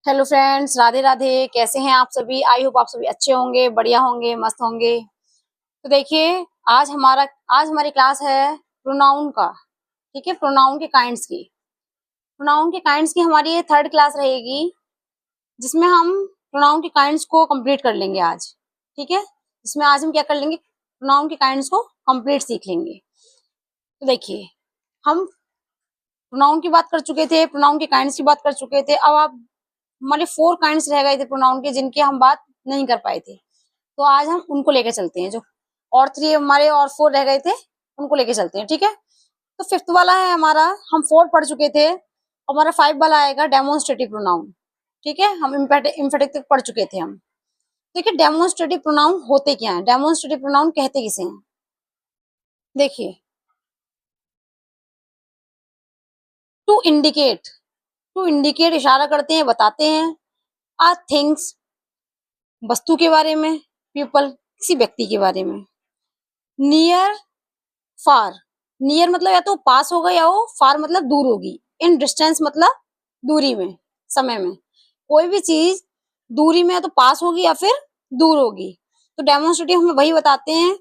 Hello friends, Radhe Radhe. कैसे हैं आप सभी? आई होप आप सभी अच्छे होंगे, बढ़िया होंगे, मस्त होंगे। तो देखिए, आज हमारी क्लास है प्रोनाउन का। ठीक है, प्रोनाउन के काइंड्स की। प्रोनाउन के काइंड्स की हमारी ये थर्ड क्लास रहेगी, जिसमें हम प्रोनाउन के काइंड्स को कंप्लीट कर लेंगे आज। ठीक है, इसमें आज हम क्या कर लेंगे, प्रोनाउन के काइंड्स को कंप्लीट सीख लेंगे। तो देखिए, हम प्रोनाउन की बात कर चुके थे, प्रोनाउन के काइंड्स की बात कर चुके थे। अब आप हमारे 4 काइंड्स रह गए थे प्रोनाउन के, जिनकी हम बात नहीं कर पाए थे। तो आज हम उनको लेके चलते हैं। जो और 3 हमारे और 4 रह गए थे, उनको लेके चलते हैं। ठीक है, तो 5th वाला है हमारा, हम 4 पढ़ चुके थे। हमारा 5 वाला आएगा डेमोन्स्ट्रेटिव प्रोनाउन। ठीक है, हम इम्फेटिक तक पढ़ चुके थे हम। देखिए, डेमोन्स्ट्रेटिव प्रोनाउन होते क्या है, डेमोन्स्ट्रेटिव प्रोनाउन कहते किसे हैं। देखिए, टू इंडिकेट, टू इंडिकेट इशारा करते हैं, बताते हैं। आ थिंग्स, वस्तु के बारे में। पीपल, किसी व्यक्ति के बारे में। नियर, फार। नियर मतलब या तो पास होगा या वो फार मतलब दूर होगी। इन डिस्टेंस मतलब दूरी में, समय में। कोई भी चीज दूरी में या तो पास होगी या फिर दूर होगी। तो डेमोन्स्ट्रेटिव हमें वही बताते हैं,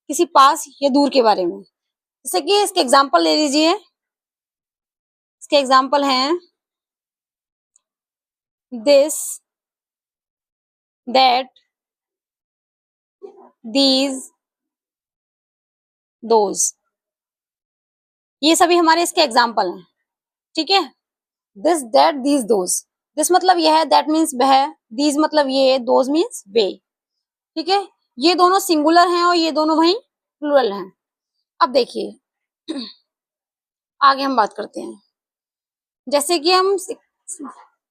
किसी पास या दूर के बारे में। जैसे कि इसके एग्जांपल ले लीजिए। इसके एग्जांपल हैं दिस, दैट, दीज, दोज। ये सभी हमारे इसके एग्जांपल हैं। ठीक है, this, that, these, those. This मतलब यह है, दैट मीन्स वह, दीज मतलब ये, दोज मीन्स वे। ठीक है, ये दोनों सिंगुलर हैं और ये दोनों वही प्लूरल हैं। अब देखिए, आगे हम बात करते हैं। जैसे कि हम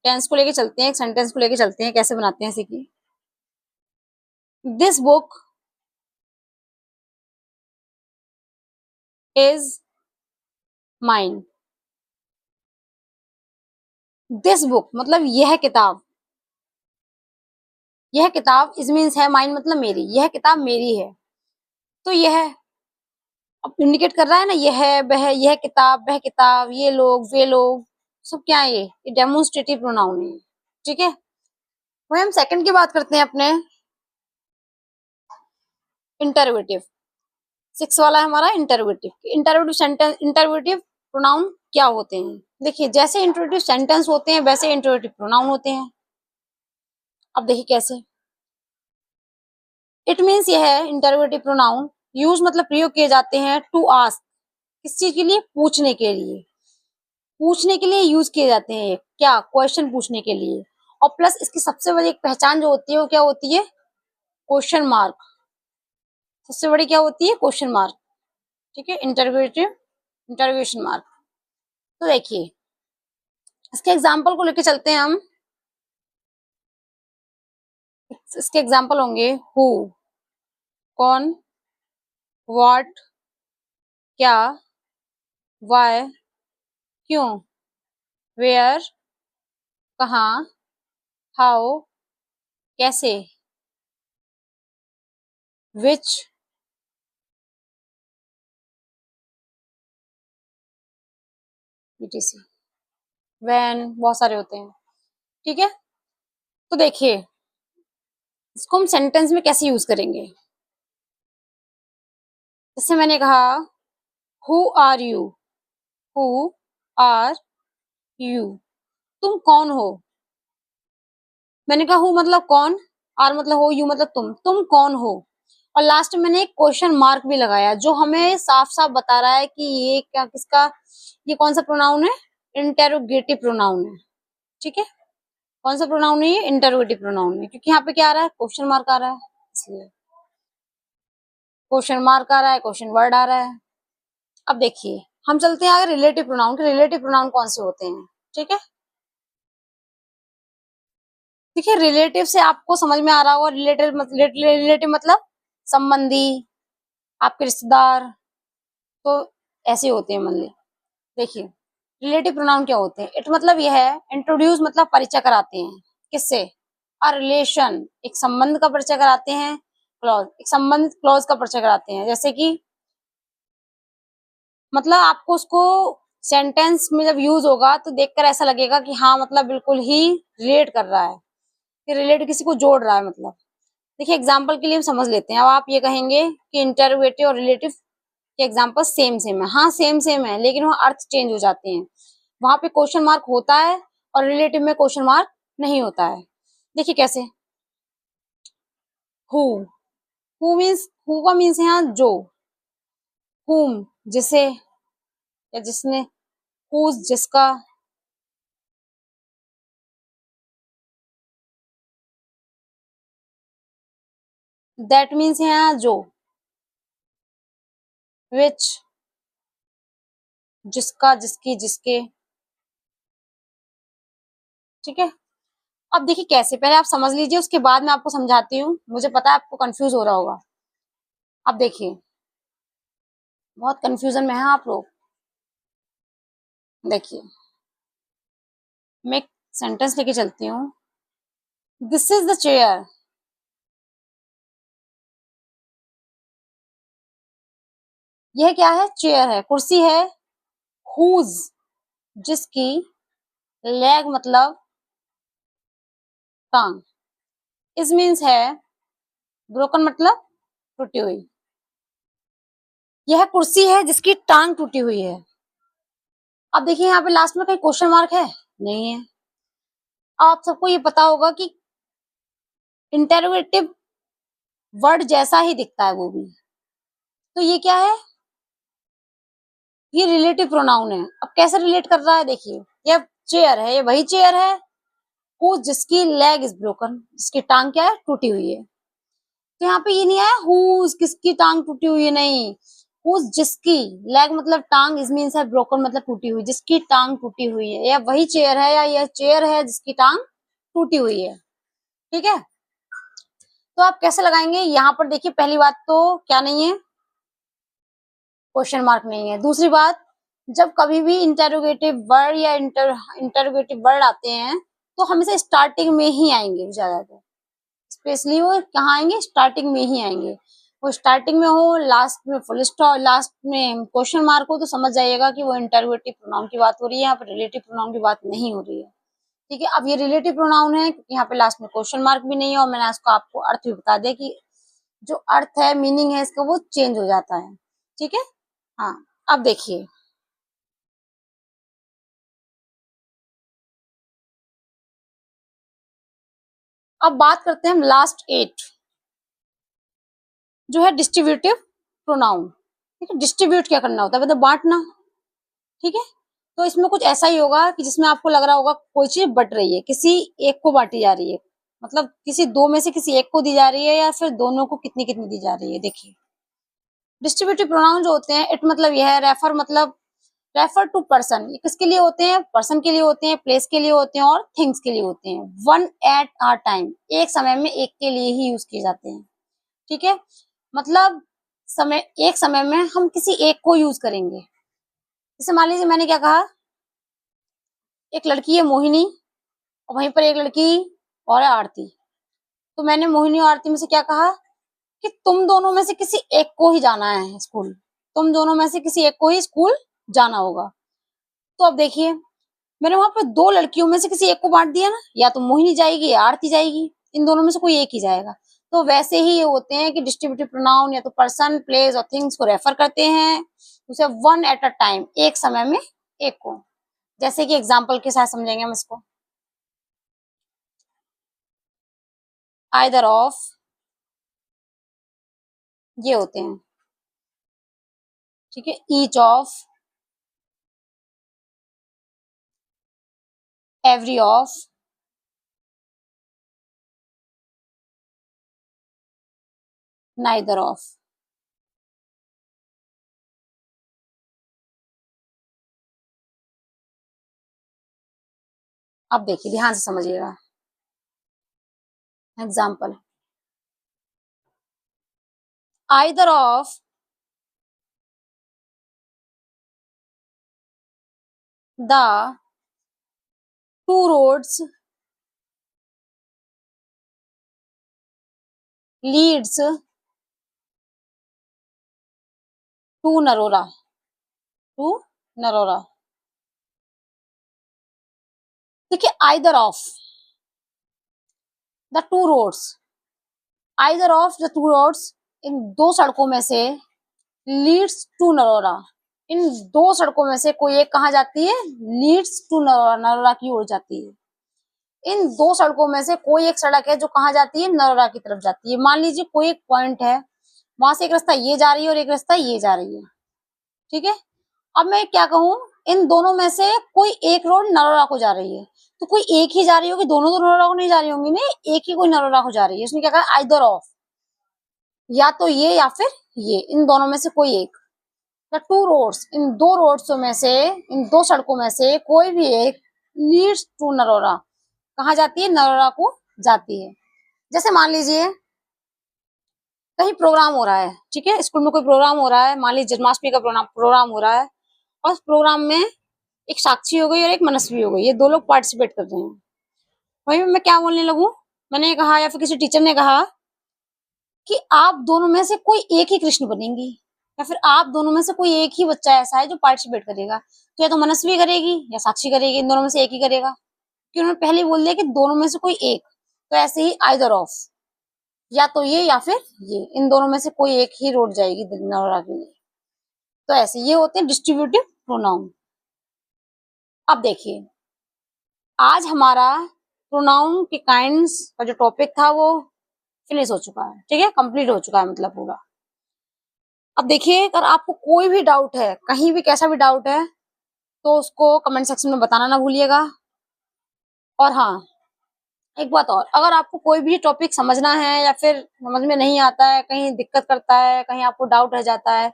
टेंस को लेके चलते हैं, एक सेंटेंस को लेके चलते हैं, कैसे बनाते हैं। जैसे कि this book is mine. This book मतलब यह किताब, यह किताब इज मीन्स है, माइन मतलब मेरी, यह किताब मेरी है। तो यह अब इंडिकेट कर रहा है ना, यह, वह, यह किताब, वह किताब, ये लोग, वे लोग, सब क्या है, ये डेमोन्स्ट्रेटिव प्रोनाउन है। ठीक है, वही हम सेकंड की बात करते हैं अपने, इंटरोगेटिव। 6 वाला है हमारा interrogative. Interrogative sentence, interrogative pronoun क्या होते हैं। देखिए, जैसे इंटरोगेटिव सेंटेंस होते हैं वैसे इंटरोगेटिव प्रोनाउन होते हैं। अब देखिए कैसे। इट मीन्स यह है इंटरोगेटिव प्रोनाउन, यूज मतलब प्रयोग किए जाते हैं टू आस्क, किस चीज के लिए, पूछने के लिए। पूछने के लिए यूज किए जाते हैं, क्या, क्वेश्चन पूछने के लिए। और प्लस इसकी सबसे बड़ी एक पहचान जो होती है वो क्या होती है, क्वेश्चन मार्क। सबसे बड़ी क्या होती है, क्वेश्चन मार्क। ठीक है, इंटरोगेटिव, इंटरोगेशन मार्क। तो देखिए, इसके एग्जाम्पल को लेके चलते हैं हम। इसके एग्जाम्पल होंगे हु, कौन, व्हाट, क्या, व्हाई, क्यों, वेयर, कहाँ, हाउ, कैसे, विच, etc। व्हेन, बहुत सारे होते हैं। ठीक है, तो देखिए, इसको हम सेंटेंस में कैसे यूज करेंगे। जैसे मैंने कहा, who are you, who are you, तुम कौन हो। मैंने कहा हु मतलब कौन, आर मतलब हो, यू मतलब तुम कौन हो। और लास्ट में मैंने एक क्वेश्चन मार्क भी लगाया, जो हमें साफ साफ बता रहा है कि ये क्या, किसका, ये कौन सा प्रोनाउन है, इंटेरोगेटिव प्रोनाउन है। ठीक है, कौन सा प्रोनाउन है ये, इंटेरोगेटिव प्रोनाउन है, क्योंकि यहाँ पे क्या आ रहा है, क्वेश्चन मार्क आ रहा है, इसलिए क्वेश्चन मार्क आ रहा है, क्वेश्चन वर्ड आ रहा है। अब देखिए, हम चलते हैं आगे रिलेटिव प्रोनाउन के। रिलेटिव प्रोनाउन कौन से होते हैं। ठीक है, देखिए, रिलेटिव से आपको समझ में आ रहा होगा, रिलेटिव मतलब संबंधी, आपके रिश्तेदार। तो ऐसे होते हैं, मान ली। देखिए, रिलेटिव प्रोनाउन क्या होते हैं। इट मतलब यह है, इंट्रोड्यूस मतलब परिचय कराते हैं, किससे, अ रिलेशन, एक संबंध का परिचय कराते हैं। क्लॉज, एक संबंध क्लॉज का परिचय कराते हैं। जैसे कि मतलब आपको उसको सेंटेंस में जब यूज होगा तो देखकर ऐसा लगेगा कि हाँ मतलब बिल्कुल ही रिलेट कर रहा है, कि रिलेट किसी को जोड़ रहा है मतलब। देखिए एग्जाम्पल के लिए हम समझ लेते हैं। अब आप ये कहेंगे कि इंटरोगेटिव और रिलेटिव के एग्जाम्पल सेम सेम है। हाँ सेम सेम है, लेकिन वहाँ अर्थ चेंज हो जाते हैं। वहां पे क्वेश्चन मार्क होता है और रिलेटिव में क्वेश्चन मार्क नहीं होता है। देखिए कैसे, हु, मीन्स हु का मीन्स है यहाँ जो, हुम जिसे या जिसने, हुज जिसका, दैट मीन्स है यहाँ जो, विच जिसका जिसकी जिसके। ठीक है। अब देखिए कैसे, पहले आप समझ लीजिए उसके बाद मैं आपको समझाती हूँ। मुझे पता है आपको कंफ्यूज हो रहा होगा। अब देखिए बहुत कंफ्यूजन में है आप लोग। देखिए मैं एक सेंटेंस लेके चलती हूँ। This is the chair. यह क्या है, चेयर है, कुर्सी है। हुज जिसकी, लेग मतलब टांग, इस मीन्स है ब्रोकन मतलब टूटी हुई। यह कुर्सी है जिसकी टांग टूटी हुई है। अब देखिए यहाँ पे लास्ट में कहीं क्वेश्चन मार्क है, नहीं है। आप सबको ये पता होगा कि इंटेरोगेटिव वर्ड जैसा ही दिखता है वो भी। तो ये क्या है, ये रिलेटिव प्रोनाउन है। अब कैसे रिलेट कर रहा है, देखिए ये चेयर है, ये वही चेयर है हु जिसकी लेग इज ब्रोकन, जिसकी टांग क्या है, टूटी हुई है। तो यहाँ पे ये नहीं आया हुज किसकी टांग टूटी हुई है, नहीं। हुज जिसकी, लेग मतलब टांग, इज मीन्स है ब्रोकन मतलब टूटी हुई, जिसकी टांग टूटी हुई है। या वही चेयर है, या यह चेयर है जिसकी टांग टूटी हुई है। ठीक है। तो आप कैसे लगाएंगे, यहाँ पर देखिए पहली बात तो क्या नहीं है, क्वेश्चन मार्क नहीं है। दूसरी बात, जब कभी भी इंटेरोगेटिव वर्ड या इंटरोगेटिव वर्ड आते हैं तो हमेशा स्टार्टिंग में ही आएंगे ज्यादातर। स्पेशली वो कहाँ आएंगे, स्टार्टिंग में ही आएंगे। वो स्टार्टिंग में हो, लास्ट में फुल स्टॉप, लास्ट में क्वेश्चन मार्क हो, तो समझ जाइएगा कि वो इंटरोगेटिव प्रोनाउन की बात हो रही है, यहाँ पर रिलेटिव प्रोनाउन की बात नहीं हो रही है। ठीक है। अब ये रिलेटिव प्रोनाउन है क्योंकि यहाँ पे लास्ट में क्वेश्चन मार्क भी नहीं है, और मैंने उसको आपको अर्थ भी बता दिया कि जो अर्थ है, मीनिंग है इसका, वो चेंज हो जाता है। ठीक है। हाँ। अब देखिए अब बात करते हैं हम लास्ट 8, जो है डिस्ट्रीब्यूटिव प्रोनाउन। ठीक है। डिस्ट्रीब्यूट क्या करना होता है, मतलब बांटना। ठीक है। तो इसमें कुछ ऐसा ही होगा कि जिसमें आपको लग रहा होगा कोई चीज बट रही है, किसी एक को बांटी जा रही है, मतलब किसी दो में से किसी एक को दी जा रही है, या फिर दोनों को कितनी कितनी दी जा रही है। देखिए डिस्ट्रीब्यूटिव प्रोनाउन जो होते हैं, इट मतलब यह है, रेफर मतलब रेफर टू पर्सन, ये किसके लिए होते हैं, पर्सन के लिए होते हैं, प्लेस के लिए होते हैं, और थिंग्स के लिए होते हैं। वन एट अ टाइम, एक समय में एक के लिए ही यूज किए जाते हैं। ठीक है। मतलब समय, एक समय में हम किसी एक को यूज करेंगे। जैसे मान लीजिए मैंने क्या कहा, एक लड़की है मोहिनी, और वहीं पर एक लड़की और है आरती। तो मैंने मोहिनी और आरती में से क्या कहा कि तुम दोनों में से किसी एक को ही जाना है स्कूल, तुम दोनों में से किसी एक को ही स्कूल जाना होगा। तो अब देखिए मैंने वहां पर दो लड़कियों में से किसी एक को बांट दिया ना, या तो मोहिनी जाएगी या आरती जाएगी, इन दोनों में से कोई एक ही जाएगा। तो वैसे ही ये होते हैं कि डिस्ट्रीब्यूटिव प्रोनाउन या तो पर्सन, प्लेस और थिंग्स को रेफर करते हैं, उसे वन एट अ टाइम, एक समय में एक को। जैसे कि एग्जाम्पल के साथ समझेंगे हम इसको। आइदर ऑफ, ये होते हैं। ठीक है। Each of, every of, neither of. अब देखिए ध्यान से समझिएगा। Example, either of the two roads leads to Narora, to Narora. देखिए either of the two roads, either of the two roads, इन दो सड़कों में से लीड्स टू नरोरा, इन दो सड़कों में से कोई एक कहाँ जाती है, लीड्स टू नरोरा, नरोरा की ओर जाती है। इन दो सड़कों में से कोई एक सड़क है जो कहाँ जाती है, नरोरा की तरफ जाती है। मान लीजिए कोई एक पॉइंट है, वहां से एक रास्ता ये जा रही है और एक रास्ता ये जा रही है, ठीक है। अब मैं क्या कहूँ, इन दोनों में से कोई एक रोड नरोरा को जा रही है, तो कोई एक ही जा रही होगी, दोनों तो नरोरा को नहीं जा रही होंगी, नहीं एक ही कोई नरोरा को जा रही है। इसने क्या कहा, आइदर ऑफ, या तो ये या फिर ये, इन दोनों में से कोई एक। द टू रोड्स, इन दो रोड्सों में से, इन दो सड़कों में से कोई भी एक लीड्स टू नरोरा, कहाँ जाती है, नरोरा को जाती है। जैसे मान लीजिए कहीं प्रोग्राम हो रहा है, ठीक है, स्कूल में कोई प्रोग्राम हो रहा है, मान लीजिए जन्माष्टमी का प्रोग्राम हो रहा है, और उस प्रोग्राम में एक साक्षी हो गई और एक मनस्वी हो गई, ये दो लोग पार्टिसिपेट कर रहे हैं। वहीं मैं क्या बोलने लगूं, मैंने कहा या फिर किसी टीचर ने कहा कि आप दोनों में से कोई एक ही कृष्ण बनेंगी, या फिर आप दोनों में से कोई एक ही बच्चा ऐसा है जो पार्टिसिपेट करेगा, तो या तो मनस्वी करेगी या साक्षी करेगी, इन दोनों में से एक ही करेगा, क्योंकि उन्होंने पहले ही बोल दिया कि दोनों में से कोई एक। तो ऐसे ही आइदर ऑफ, या तो ये या फिर ये, इन दोनों में से कोई एक ही रोड जाएगी नरोरा के लिए। तो ऐसे ये होते हैं डिस्ट्रीब्यूटिव प्रोनाउन। अब देखिए आज हमारा प्रोनाउन के काइंड्स का जो टॉपिक था वो फिनिश हो चुका है, ठीक है, कंप्लीट हो चुका है मतलब पूरा। अब देखिए अगर आपको कोई भी डाउट है, कहीं भी कैसा भी डाउट है, तो उसको कमेंट सेक्शन में बताना ना भूलिएगा। और हाँ एक बात और, अगर आपको कोई भी टॉपिक समझना है या फिर समझ में नहीं आता है, कहीं दिक्कत करता है, कहीं आपको डाउट रह जाता है,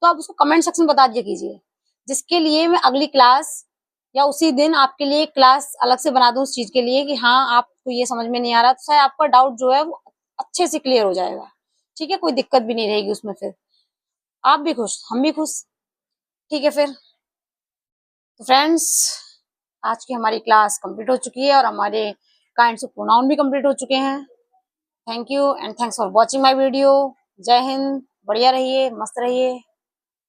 तो आप उसको कमेंट सेक्शन में बता दिया कीजिए, जिसके लिए मैं अगली क्लास या उसी दिन आपके लिए क्लास अलग से बना दूं उस चीज के लिए कि हाँ आपको ये समझ में नहीं आ रहा, तो शायद आपका डाउट जो है वो अच्छे से क्लियर हो जाएगा, ठीक है, कोई दिक्कत भी नहीं रहेगी उसमें। फिर आप भी खुश, हम भी खुश, ठीक है। फिर तो फ्रेंड्स आज की हमारी क्लास कंप्लीट हो चुकी है और हमारे काइंड्स ऑफ प्रोनाउन भी कंप्लीट हो चुके हैं। Thank you and thanks for watching my video. जय हिंद, बढ़िया रहिए, मस्त रहिए।